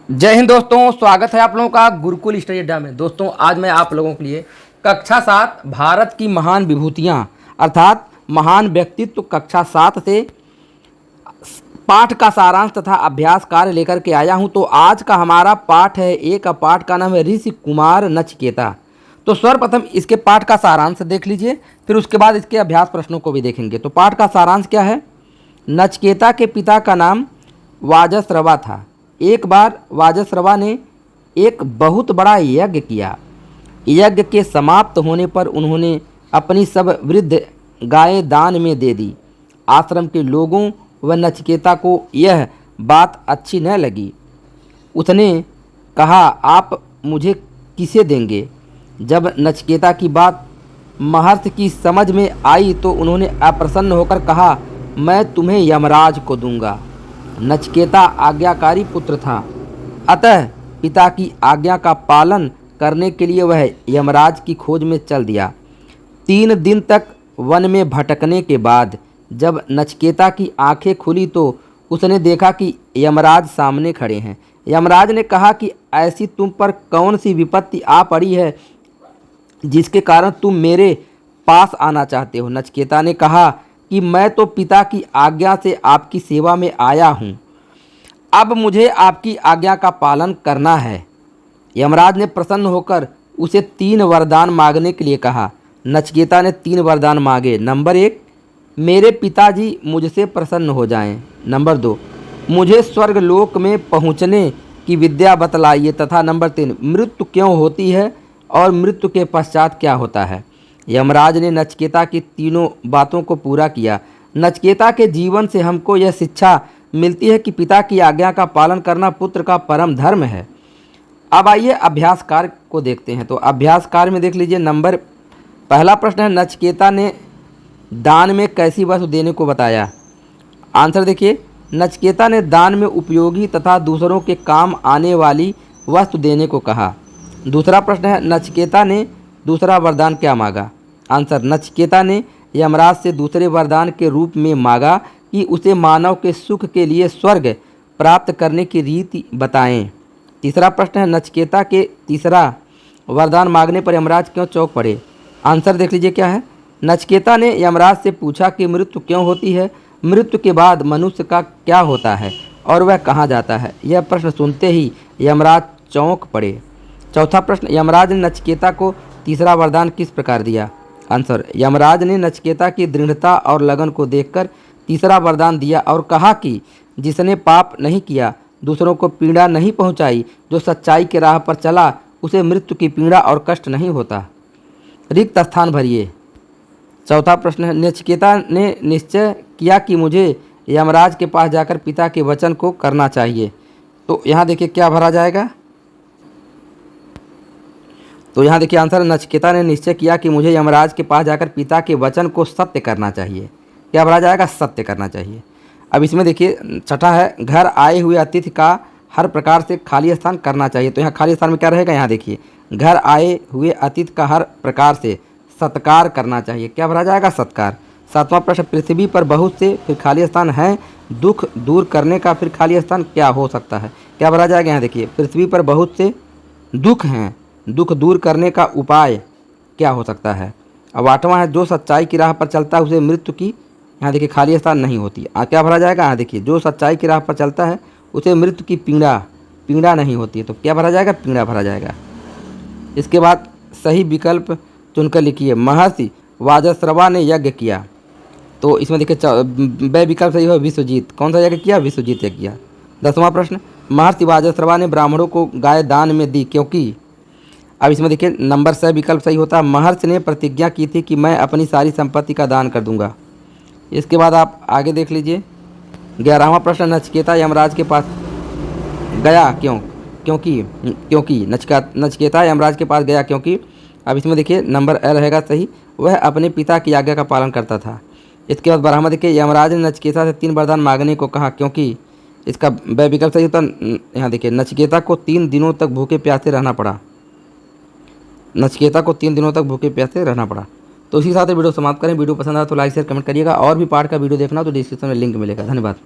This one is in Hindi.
जय हिंद दोस्तों, स्वागत है आप लोगों का गुरुकुल स्टडी अड्डा में। दोस्तों आज मैं आप लोगों के लिए कक्षा 7 भारत की महान विभूतियां अर्थात महान व्यक्तित्व कक्षा 7 से पाठ का सारांश तथा अभ्यास कार्य लेकर के आया हूं। तो आज का हमारा पाठ है, एक पाठ का नाम है ऋषि कुमार नचिकेता। तो सर्वप्रथम इसके पाठ का सारांश देख लीजिए, फिर उसके बाद इसके अभ्यास प्रश्नों को भी देखेंगे। तो पाठ का सारांश क्या है? नचिकेता के पिता का नाम वाजस्रवा था। एक बार वाजस्रवा ने एक बहुत बड़ा यज्ञ किया। यज्ञ के समाप्त होने पर उन्होंने अपनी सब वृद्ध गायें दान में दे दी। आश्रम के लोगों व नचिकेता को यह बात अच्छी न लगी। उसने कहा, आप मुझे किसे देंगे? जब नचिकेता की बात महर्षि की समझ में आई तो उन्होंने अप्रसन्न होकर कहा, मैं तुम्हें यमराज को दूंगा। नचिकेता आज्ञाकारी पुत्र था, अतः पिता की आज्ञा का पालन करने के लिए वह यमराज की खोज में चल दिया। 3 दिन तक वन में भटकने के बाद जब नचिकेता की आंखें खुली तो उसने देखा कि यमराज सामने खड़े हैं। यमराज ने कहा कि ऐसी तुम पर कौन सी विपत्ति आ पड़ी है जिसके कारण तुम मेरे पास आना चाहते हो? नचिकेता ने कहा कि मैं तो पिता की आज्ञा से आपकी सेवा में आया हूँ, अब मुझे आपकी आज्ञा का पालन करना है। यमराज ने प्रसन्न होकर उसे 3 वरदान मांगने के लिए कहा। नचिकेता ने 3 वरदान मांगे। नंबर 1, मेरे पिताजी मुझसे प्रसन्न हो जाएं। नंबर 2, मुझे स्वर्गलोक में पहुँचने की विद्या बतलाइए। तथा नंबर 3, मृत्यु क्यों होती है और मृत्यु के पश्चात क्या होता है? यमराज ने नचिकेता की तीनों बातों को पूरा किया। नचिकेता के जीवन से हमको यह शिक्षा मिलती है कि पिता की आज्ञा का पालन करना पुत्र का परम धर्म है। अब आइए अभ्यास कार्य को देखते हैं। तो अभ्यास कार्य में देख लीजिए, पहला प्रश्न है, नचिकेता ने दान में कैसी वस्तु देने को बताया? आंसर देखिए, नचिकेता ने दान में उपयोगी तथा दूसरों के काम आने वाली वस्तु देने को कहा। दूसरा प्रश्न है, नचिकेता ने दूसरा वरदान क्या मांगा? आंसर, नचिकेता ने यमराज से दूसरे वरदान के रूप में मांगा कि उसे मानव के सुख के लिए स्वर्ग प्राप्त करने की रीति बताएं। तीसरा प्रश्न है, नचिकेता के तीसरा वरदान मांगने पर यमराज क्यों चौंक पड़े? आंसर देख लीजिए क्या है। नचिकेता ने यमराज से पूछा कि मृत्यु क्यों होती है, मृत्यु के बाद मनुष्य का क्या होता है और वह कहाँ जाता है? यह प्रश्न सुनते ही यमराज चौंक पड़े। चौथा प्रश्न, यमराज ने नचिकेता को तीसरा वरदान किस प्रकार दिया? आंसर, यमराज ने नचिकेता की दृढ़ता और लगन को देखकर तीसरा वरदान दिया और कहा कि जिसने पाप नहीं किया, दूसरों को पीड़ा नहीं पहुंचाई, जो सच्चाई के राह पर चला, उसे मृत्यु की पीड़ा और कष्ट नहीं होता। रिक्त स्थान भरिए। चौथा प्रश्न है, नचिकेता ने निश्चय किया कि मुझे यमराज के पास जाकर पिता के वचन को करना चाहिए। तो यहाँ देखिए क्या भरा जाएगा। तो यहाँ देखिए आंसर, नचिकेता ने निश्चय किया कि मुझे यमराज के पास जाकर पिता के वचन को सत्य करना चाहिए। क्या भरा जाएगा? सत्य करना चाहिए। अब इसमें देखिए छठा है, घर आए हुए अतिथि का हर प्रकार से खाली स्थान करना चाहिए। तो यहाँ खाली स्थान में क्या रहेगा? यहाँ देखिए, घर आए हुए अतिथि का हर प्रकार से सत्कार करना चाहिए। क्या भरा जाएगा? सत्कार। सातवां प्रश्न, पृथ्वी पर बहुत से फिर खाली स्थान हैं, दुख दूर करने का फिर खाली स्थान क्या हो सकता है? क्या भरा जाएगा? यहाँ देखिए, पृथ्वी पर बहुत से दुख हैं, दुख दूर करने का उपाय क्या हो सकता है? अब आठवां है, जो सच्चाई की राह पर चलता है उसे मृत्यु की, यहाँ देखिए खाली स्थान नहीं होती। क्या भरा जाएगा? यहाँ देखिए, जो सच्चाई की राह पर चलता है उसे मृत्यु की पीड़ा नहीं होती है। तो क्या भरा जाएगा? पीड़ा भरा जाएगा। इसके बाद सही विकल्प चुनकर लिखिए। महर्षि वाजस्रवा ने यज्ञ किया। तो इसमें देखिए ब विकल्प सही हो, विश्वजीत। कौन सा यज्ञ किया? विश्वजीत यज्ञ किया। 10वां प्रश्न, महर्षि वाजस्रवा ने ब्राह्मणों को गाय दान में दी क्योंकि? अब इसमें देखिए नंबर से विकल्प सही होता है, महर्षि ने प्रतिज्ञा की थी कि मैं अपनी सारी संपत्ति का दान कर दूंगा। इसके बाद आप आगे देख लीजिए। 11वां प्रश्न, नचिकेता यमराज के पास गया क्योंकि नचिकेता यमराज के पास गया क्योंकि? अब इसमें देखिए नंबर ए रहेगा सही, वह अपने पिता की आज्ञा का पालन करता था। इसके बाद 12वां देखिए, यमराज ने नचिकेता से 3 वरदान मांगने को कहा क्योंकि? इसका ब विकल्प सही होता। यहाँ देखिए, नचिकेता को 3 दिनों तक भूखे प्यासे रहना पड़ा। नचिकेता को 3 दिनों तक भूखे प्यासे रहना पड़ा। तो इसी के साथ वीडियो समाप्त करें। वीडियो पसंद आया तो लाइक शेयर कमेंट करिएगा। और भी पार्ट का वीडियो देखना तो डिस्क्रिप्शन में लिंक मिलेगा। धन्यवाद।